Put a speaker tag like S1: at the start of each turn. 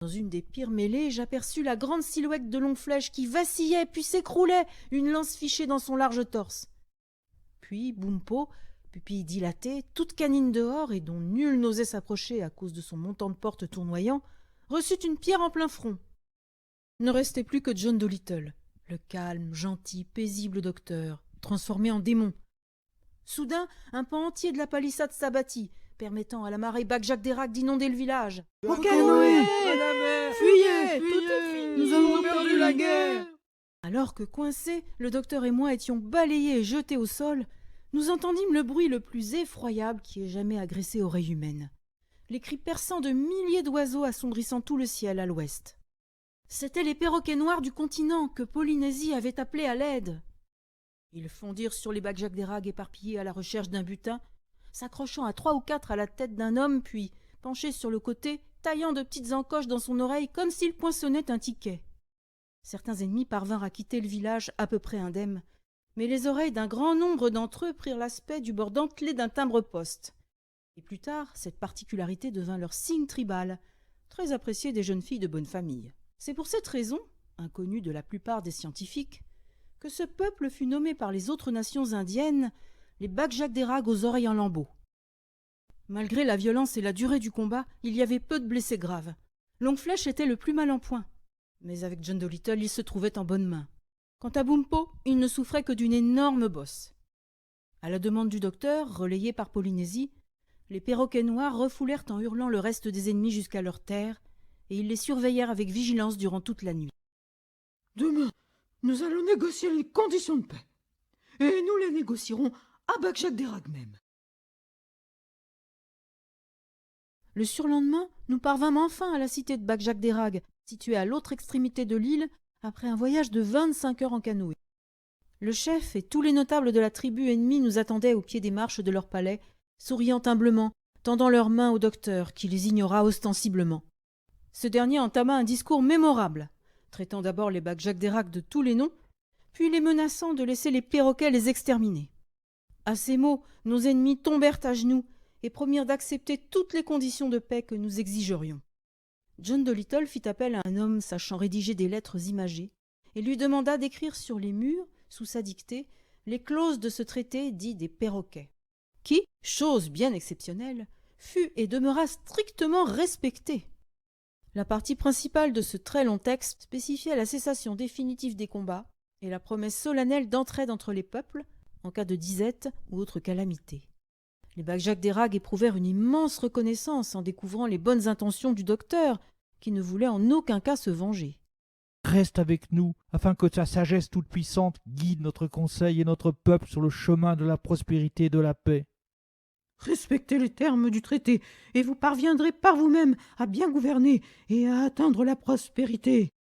S1: Dans une des pires mêlées, j'aperçus la grande silhouette de Longflèche qui vacillait puis s'écroulait, une lance fichée dans son large torse. Puis Bumpo, pupille dilatée, toute canine dehors et dont nul n'osait s'approcher à cause de son montant de porte tournoyant, reçut une pierre en plein front. Ne restait plus que John Dolittle, le calme, gentil, paisible docteur, transformé en démon. Soudain, un pan entier de la palissade s'abattit, permettant à la marée Bag-Jagderag d'inonder le village.
S2: Au canoë! Fuyez! Nous avons perdu la guerre!
S1: Alors que, coincés, le docteur et moi étions balayés et jetés au sol, nous entendîmes le bruit le plus effroyable qui ait jamais agressé oreille humaine. Les cris perçants de milliers d'oiseaux assombrissant tout le ciel à l'ouest. C'étaient les perroquets noirs du continent que Polynésie avait appelés à l'aide. Ils fondirent sur les Bag-Jagderag éparpillés à la recherche d'un butin, s'accrochant à 3 ou 4 à la tête d'un homme, puis, penchés sur le côté, taillant de petites encoches dans son oreille comme s'il poinçonnait un tiquet. Certains ennemis parvinrent à quitter le village à peu près indemnes, mais les oreilles d'un grand nombre d'entre eux prirent l'aspect du bord dentelé d'un timbre-poste. Et plus tard, cette particularité devint leur signe tribal, très apprécié des jeunes filles de bonne famille. C'est pour cette raison, inconnue de la plupart des scientifiques, que ce peuple fut nommé par les autres nations indiennes les Bag-Jagderag aux oreilles en lambeaux. Malgré la violence et la durée du combat, il y avait peu de blessés graves. Longflèche était le plus mal en point, mais avec John Dolittle, il se trouvait en bonne main. Quant à Bumpo, il ne souffrait que d'une énorme bosse. À la demande du docteur, relayé par Polynésie, les perroquets noirs refoulèrent en hurlant le reste des ennemis jusqu'à leur terre, et ils les surveillèrent avec vigilance durant toute la nuit.
S2: Demain, nous allons négocier les conditions de paix. Et nous les négocierons à Bag-Jagderag même.
S1: Le surlendemain, nous parvînmes enfin à la cité de Bag-Jagderag, située à l'autre extrémité de l'île, après un voyage de 25 heures en canoë. Le chef et tous les notables de la tribu ennemie nous attendaient au pied des marches de leur palais, souriant humblement, tendant leurs mains au docteur, qui les ignora ostensiblement. Ce dernier entama un discours mémorable, traitant d'abord les Bag-Jagderag de tous les noms, puis les menaçant de laisser les perroquets les exterminer. À ces mots, nos ennemis tombèrent à genoux et promirent d'accepter toutes les conditions de paix que nous exigerions. John Dolittle fit appel à un homme sachant rédiger des lettres imagées et lui demanda d'écrire sur les murs, sous sa dictée, les clauses de ce traité dit des perroquets, qui, chose bien exceptionnelle, fut et demeura strictement respecté. La partie principale de ce très long texte spécifiait la cessation définitive des combats et la promesse solennelle d'entraide entre les peuples en cas de disette ou autre calamité. Les Bag-Jagderag éprouvèrent une immense reconnaissance en découvrant les bonnes intentions du docteur, qui ne voulait en aucun cas se venger.
S3: Reste avec nous, afin que ta sagesse toute-puissante guide notre conseil et notre peuple sur le chemin de la prospérité et de la paix.
S2: Respectez les termes du traité, et vous parviendrez par vous-même à bien gouverner et à atteindre la prospérité.